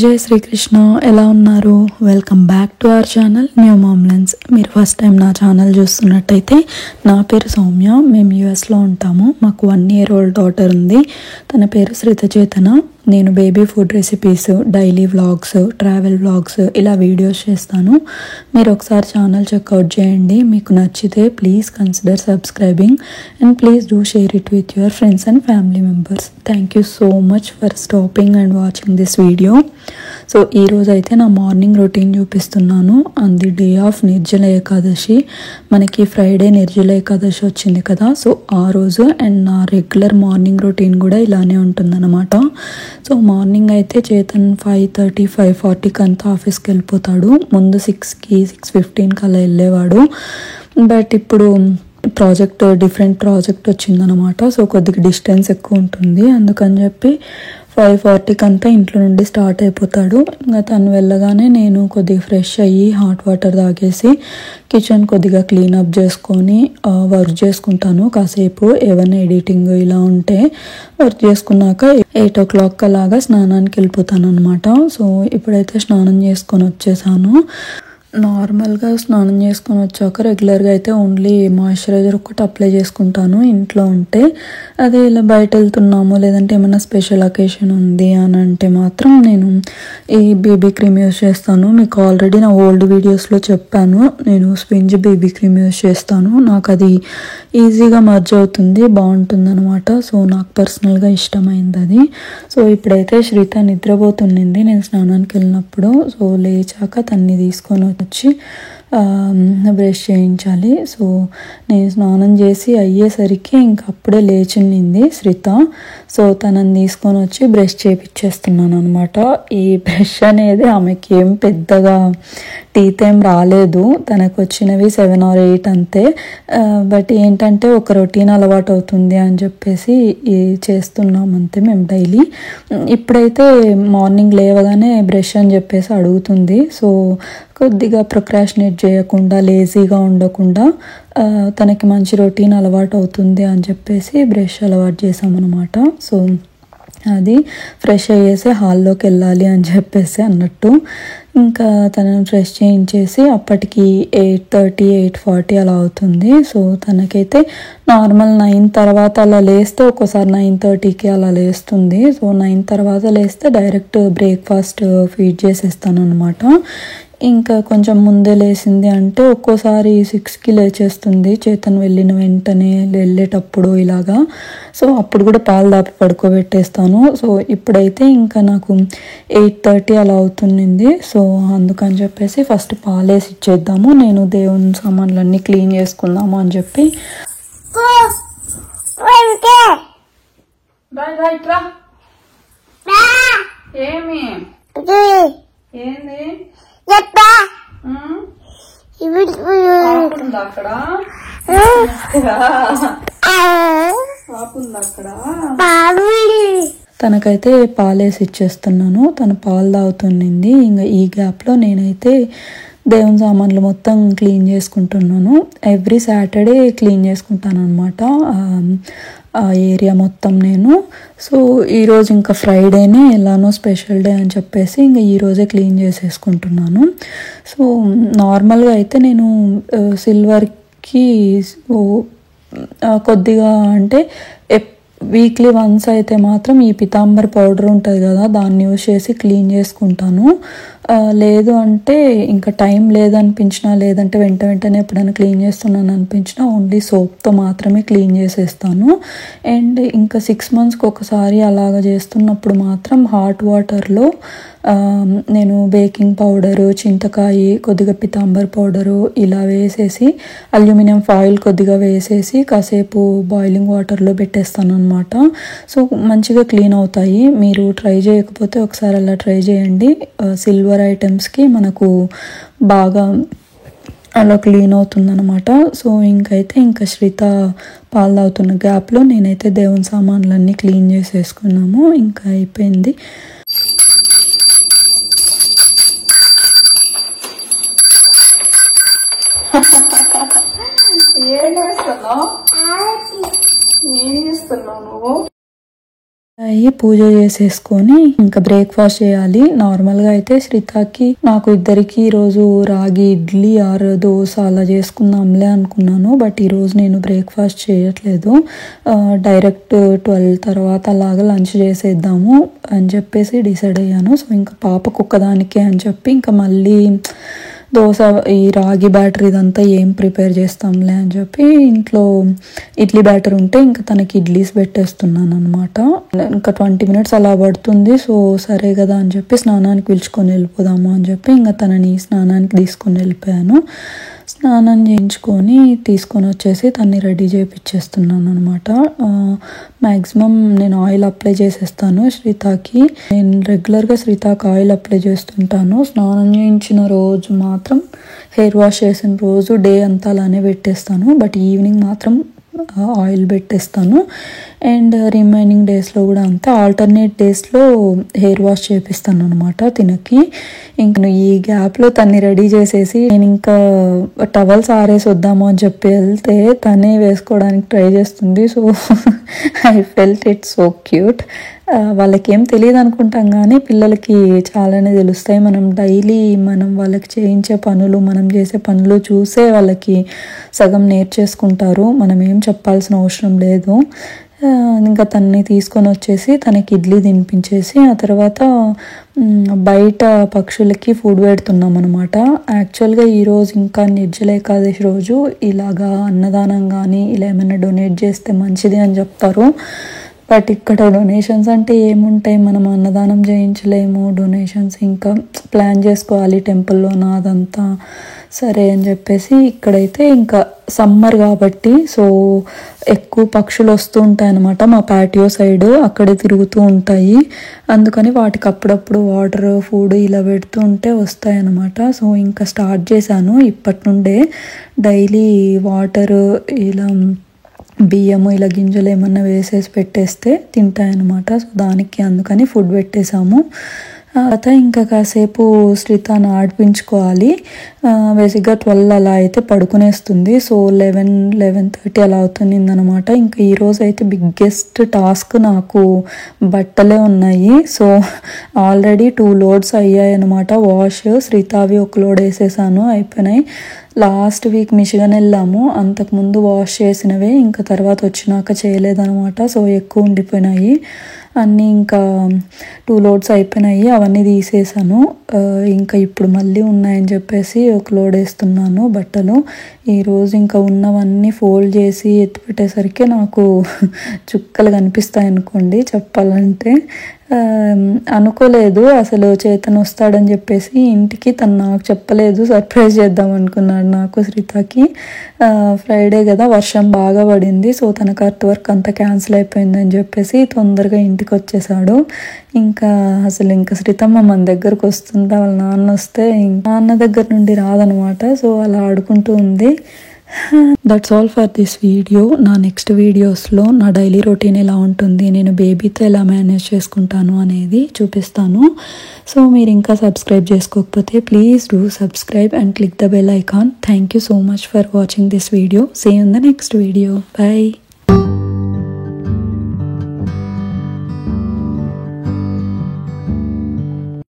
జై శ్రీకృష్ణ. ఎలా ఉన్నారు? Welcome back to our channel new మామ్లెన్స్. మీరు ఫస్ట్ టైం నా ఛానల్ చూస్తున్నట్టయితే నా పేరు సౌమ్య. మేము యూఎస్లో ఉంటాము. మాకు 1 year old డాటర్ ఉంది. తన పేరు శ్రీతచేతన. నేను baby food recipes, daily vlogs, travel vlogs ఇలా వీడియోస్ చేస్తాను. మీరు ఒకసారి ఛానల్ చెక్అవుట్ చేయండి. మీకు నచ్చితే please consider subscribing and please do share it with your friends and family members. Thank you so much for stopping and watching this video. So ఈరోజు అయితే నా మార్నింగ్ రొటీన్ చూపిస్తున్నాను. On the day of Nirjala Ekadashi. మనకి Friday Nirjala Ekadashi వచ్చింది కదా, so ఆ రోజు and నా రెగ్యులర్ మార్నింగ్ రొటీన్ కూడా ఇలానే ఉంటుందన్నమాట. సో మార్నింగ్ అయితే చేతన్ 5:30, 5:40కి అంతా ఆఫీస్కి వెళ్ళిపోతాడు. ముందు 6కి 6:15కి అలా వెళ్ళేవాడు. బట్ ఇప్పుడు డిఫరెంట్ ప్రాజెక్ట్ వచ్చిందనమాట. సో కొద్దిగా డిస్టెన్స్ ఎక్కువ ఉంటుంది. అందుకని చెప్పి 5:40కి అంతా ఇంట్లో నుండి స్టార్ట్ అయిపోతాడు. ఇంకా తను వెళ్ళగానే నేను కొద్దిగా ఫ్రెష్ అయ్యి హాట్ వాటర్ తాగేసి కిచెన్ కొద్దిగా క్లీనప్ చేసుకొని వర్క్ చేసుకుంటాను కాసేపు. ఏమైనా ఎడిటింగ్ ఇలా ఉంటే వర్క్ చేసుకున్నాక 8 o'clock అలాగా స్నానానికి వెళ్ళిపోతాను అనమాట. సో ఇప్పుడైతే స్నానం చేసుకొని వచ్చేసాను. నార్మల్గా స్నానం చేసుకొని వచ్చాక రెగ్యులర్గా అయితే ఓన్లీ మాయిశ్చరైజర్ ఒకటి అప్లై చేసుకుంటాను ఇంట్లో ఉంటే. అదే ఇలా బయట వెళ్తున్నాము లేదంటే ఏమైనా స్పెషల్ అకేషన్ ఉంది అని అంటే మాత్రం నేను ఈ బేబీ క్రీమ్ యూస్ చేస్తాను. మీకు ఆల్రెడీ నా ఓల్డ్ వీడియోస్లో చెప్పాను, నేను స్పింజ్ బేబీ క్రీమ్ యూస్ చేస్తాను. నాకు అది ఈజీగా మర్జ్ అవుతుంది, బాగుంటుంది అనమాట. సో నాకు పర్సనల్గా ఇష్టమైంది అది. సో ఇప్పుడైతే శ్రీత నిద్రపోతుండింది నేను స్నానానికి వెళ్ళినప్పుడు. సో లేచాక తన్ని తీసుకొని వచ్చి బ్రష్ చేయించాలి. సో నేను స్నానం చేసి అయ్యేసరికి ఇంకప్పుడే లేచింది శ్రీత. సో తనని తీసుకొని వచ్చి బ్రష్ చేయించేస్తున్నాను అనమాట. ఈ బ్రష్ అనేది ఆమెకి ఏం పెద్దగా టీత్ ఏం రాలేదు, తనకు వచ్చినవి 7 or 8 అంతే. బట్ ఏంటంటే ఒక రొటీన్ అలవాటు అవుతుంది అని చెప్పేసి చేస్తున్నాం అంతే మేము డైలీ. ఇప్పుడైతే మార్నింగ్ లేవగానే బ్రష్ అని చెప్పేసి అడుగుతుంది. సో కొద్దిగా ప్రొక్రాస్టినేట్ చేయకుండా, లేజీగా ఉండకుండా తనకి మంచి రొటీన్ అలవాటు అవుతుంది అని చెప్పేసి బ్రష్ అలవాటు చేసామన్నమాట. సో అది ఫ్రెష్ అయ్యేసి హాల్లోకి వెళ్ళాలి అని చెప్పేసి అన్నట్టు ఇంకా తనను ఫ్రెష్ చేయించేసి అప్పటికి 8:30, 8:40 అలా అవుతుంది. సో తనకైతే నార్మల్ 9 తర్వాత అలా లేస్తే ఒక్కోసారి 9:30కి అలా లేస్తుంది. సో 9 తర్వాత లేస్తే డైరెక్ట్ బ్రేక్ఫాస్ట్ ఫీడ్ చేసేస్తాను అనమాట. ఇంకా కొంచెం ముందే లేచింది అంటే ఒక్కోసారి 6కి లేచేస్తుంది చేతన్ వెళ్ళిన వెంటనే వెళ్ళేటప్పుడు ఇలాగా. సో అప్పుడు కూడా పాలు దాపి పడుకోబెట్టేస్తాను. సో ఇప్పుడైతే ఇంకా నాకు 8:30 అలా అవుతుంది. సో అందుకని చెప్పేసి ఫస్ట్ పాలేసి ఇచ్చేద్దాము, నేను దేవుని సామాన్లన్నీ క్లీన్ చేసుకుందాము అని చెప్పి. ఏమి ఏంది అక్కడ తనకైతే పాలేసి ఇచ్చేస్తున్నాను. తను పాలు తాగుతుంది. ఇంకా ఈ గ్యాప్లో నేనైతే దేవుని సామాన్లు మొత్తం క్లీన్ చేసుకుంటున్నాను. ఎవ్రీ సాటర్డే క్లీన్ చేసుకుంటాను అనమాట ఆ ఏరియా మొత్తం నేను. సో ఈరోజు ఇంకా ఫ్రైడేనే ఎలానో స్పెషల్ డే అని చెప్పేసి ఇంకా ఈరోజే క్లీన్ చేసేసుకుంటున్నాను. సో నార్మల్గా అయితే నేను సిల్వర్కి కొద్దిగా అంటే వీక్లీ వన్స్ అయితే మాత్రం ఈ పితాంబర్ పౌడర్ ఉంటుంది కదా, దాన్ని యూజ్ చేసి క్లీన్ చేసుకుంటాను. లేదు అంటే ఇంకా టైం లేదనిపించినా లేదంటే వెంటనే ఎప్పుడైనా క్లీన్ చేస్తున్నాను అనిపించినా ఓన్లీ సోప్తో మాత్రమే క్లీన్ చేసేస్తాను. అండ్ ఇంకా 6 monthsకి ఒకసారి అలాగ చేస్తున్నప్పుడు మాత్రం హాట్ వాటర్లో నేను బేకింగ్ పౌడరు, చింతకాయ, కొద్దిగా పితాంబర్ పౌడరు ఇలా వేసేసి అల్యూమినియం ఫాయిల్ కొద్దిగా వేసేసి కాసేపు బాయిలింగ్ వాటర్లో పెట్టేస్తాను అనమాట. సో మంచిగా క్లీన్ అవుతాయి. మీరు ట్రై చేయకపోతే ఒకసారి అలా ట్రై చేయండి. సిల్వర్ ఐటమ్స్కి మనకు బాగా అలా క్లీన్ అవుతుందన్నమాట. సో ఇంకా శ్రీత పాలు తాగుతున్న గ్యాప్లో నేనైతే దేవుని సామాన్లన్నీ క్లీన్ చేసేసుకున్నాము. ఇంకా అయిపోయింది. ఏం చేస్తున్నావు నువ్వు? అయ్యి పూజ చేసేసుకొని ఇంకా బ్రేక్ఫాస్ట్ చేయాలి. నార్మల్గా అయితే శ్రితకి నాకు ఇద్దరికి ఈరోజు రాగి ఇడ్లీ ఆర్ దోశ అలా చేసుకుందాంలే అనుకున్నాను. బట్ ఈరోజు నేను బ్రేక్ఫాస్ట్ చేయట్లేదు. డైరెక్ట్ 12 తర్వాత అలాగా లంచ్ చేసేద్దాము అని చెప్పేసి డిసైడ్ అయ్యాను. సో ఇంకా పాపకు ఒక్కదానికే అని చెప్పి ఇంకా మళ్ళీ దోశ ఈ రాగి బ్యాటర్ ఇదంతా ఏం ప్రిపేర్ చేస్తాంలే అని చెప్పి ఇంట్లో ఇడ్లీ బ్యాటర్ ఉంటే ఇంకా తనకి ఇడ్లీస్ పెట్టేస్తున్నాను అనమాట. ఇంకా 20 minutes అలా పడుతుంది. సో సరే కదా అని చెప్పి స్నానానికి పిలుచుకొని వెళ్ళిపోదాము అని చెప్పి ఇంకా తనని స్నానానికి తీసుకొని వెళ్ళిపోయాను. స్నానం చేయించుకొని తీసుకొని వచ్చేసి తన్ని రెడీ చేయించేస్తున్నాను అనమాట. మ్యాక్సిమం నేను ఆయిల్ అప్లై చేసేస్తాను శ్రీతాకి. నేను రెగ్యులర్గా శ్రీతాకి ఆయిల్ అప్లై చేస్తుంటాను. స్నానం చేయించిన రోజు మాత్రం, హెయిర్ వాష్ చేసిన రోజు డే అంతా అలానే పెట్టేస్తాను. బట్ ఈవినింగ్ మాత్రం ఆయిల్ పెట్టేస్తాను. అండ్ రిమైనింగ్ డేస్లో కూడా అంతే. ఆల్టర్నేట్ డేస్లో హెయిర్ వాష్ చేపిస్తాను అనమాట తినకి. ఇంక ఈ గ్యాప్లో తన్ని రెడీ చేసేసి నేను ఇంకా టవల్స్ ఆరేసి వద్దాము అని చెప్పి వెళ్తే తనే వేసుకోవడానికి ట్రై చేస్తుంది. So I felt it so cute. వాళ్ళకి ఏం తెలియదు అనుకుంటాం కానీ పిల్లలకి చాలానే తెలుస్తాయి. మనం డైలీ వాళ్ళకి చేయించే పనులు, మనం చేసే పనులు చూసే వాళ్ళకి సగం నేర్చేసుకుంటారు. మనం ఏం చెప్పాల్సిన అవసరం లేదు. ఇంకా తనని తీసుకొని వచ్చేసి తనకి ఇడ్లీ తినిపించేసి ఆ తర్వాత బయట పక్షులకి ఫుడ్ పెడుతున్నాం అనమాట. యాక్చువల్గా ఈరోజు ఇంకా నిర్జల ఏకాదశి రోజు ఇలాగా అన్నదానం కానీ ఇలా ఏమైనా డొనేట్ చేస్తే మంచిది అని చెప్తారు. బట్ ఇక్కడ డొనేషన్స్ అంటే ఏముంటాయి, మనం అన్నదానం చేయించలేము. డొనేషన్స్ ఇంకా ప్లాన్ చేసుకోవాలి టెంపుల్లోన, అదంతా సరే అని చెప్పేసి ఇక్కడైతే ఇంకా సమ్మర్ కాబట్టి సో ఎక్కువ పక్షులు వస్తూ ఉంటాయి అన్నమాట. మా ప్యాటియో సైడ్ అక్కడే తిరుగుతూ ఉంటాయి. అందుకని వాటికి అప్పుడప్పుడు వాటర్ ఫుడ్ ఇలా పెడుతూ ఉంటే వస్తాయి అన్నమాట. సో ఇంకా స్టార్ట్ చేశాను ఇప్పటి నుండే. డైలీ వాటర్ ఇలా బియ్యము ఇలా గింజలు ఏమన్నా వేసేసి పెట్టేస్తే తింటాయన్నమాట. సో దానికి అందుకని ఫుడ్ పెట్టేసాము. తర్వాత ఇంకా కాసేపు శ్రీతాన్ని ఆడిపించుకోవాలి. బేసిక్గా 12 అలా అయితే పడుకునేస్తుంది. సో 11-11:30 అలా అవుతుందన్నమాట. ఇంకా ఈరోజు అయితే బిగ్గెస్ట్ టాస్క్ నాకు బట్టలే ఉన్నాయి. సో ఆల్రెడీ 2 loads అయ్యాయి అనమాట. వాష్ శ్రీతావి ఒక లోడ్ వేసేసాను, అయిపోయినాయి. లాస్ట్ వీక్ మిషిగన్ వెళ్ళాము, అంతకుముందు వాష్ చేసినవే, ఇంకా తర్వాత వచ్చినాక చేయలేదనమాట. సో ఎక్కువ ఉండిపోయినాయి అన్నీ. ఇంకా 2 loads అయిపోయినాయి, అవన్నీ తీసేసాను. ఇంకా ఇప్పుడు మళ్ళీ ఉన్నాయని చెప్పేసి ఒక లోడ్ వేస్తున్నాను బట్టలు. ఈరోజు ఇంకా ఉన్నవన్నీ ఫోల్డ్ చేసి ఎత్తిపెట్టేసరికి నాకు చుక్కలు కనిపిస్తాయి అనుకోండి చెప్పాలంటే. అనుకోలేదు అసలు చేతన్ వస్తాడని చెప్పేసి. ఇంటికి తను నాకు చెప్పలేదు, సర్ప్రైజ్ చేద్దాం అనుకున్నాడు నాకు శ్రీతాకి. ఫ్రైడే కదా, వర్షం బాగా పడింది. సో తనకు అర్త్ వర్క్ అంతా క్యాన్సిల్ అయిపోయిందని చెప్పేసి తొందరగా ఇంటికి వచ్చేసాడు. ఇంకా అసలు ఇంకా శ్రీతమ్మ మన దగ్గరకు వస్తుందా, వాళ్ళ నాన్న వస్తే నాన్న దగ్గర నుండి రాదనమాట. సో అలా ఆడుకుంటూ ఉంది. That's all for this video. నా నెక్స్ట్ వీడియోస్లో నా డైలీ రొటీన్ ఎలా ఉంటుంది, నేను బేబీతో ఎలా మేనేజ్ చేసుకుంటాను అనేది చూపిస్తాను. సో మీరు ఇంకా సబ్స్క్రైబ్ చేసుకోకపోతే please do subscribe and click the bell icon. Thank you so much for watching this video. See you in the next video. By.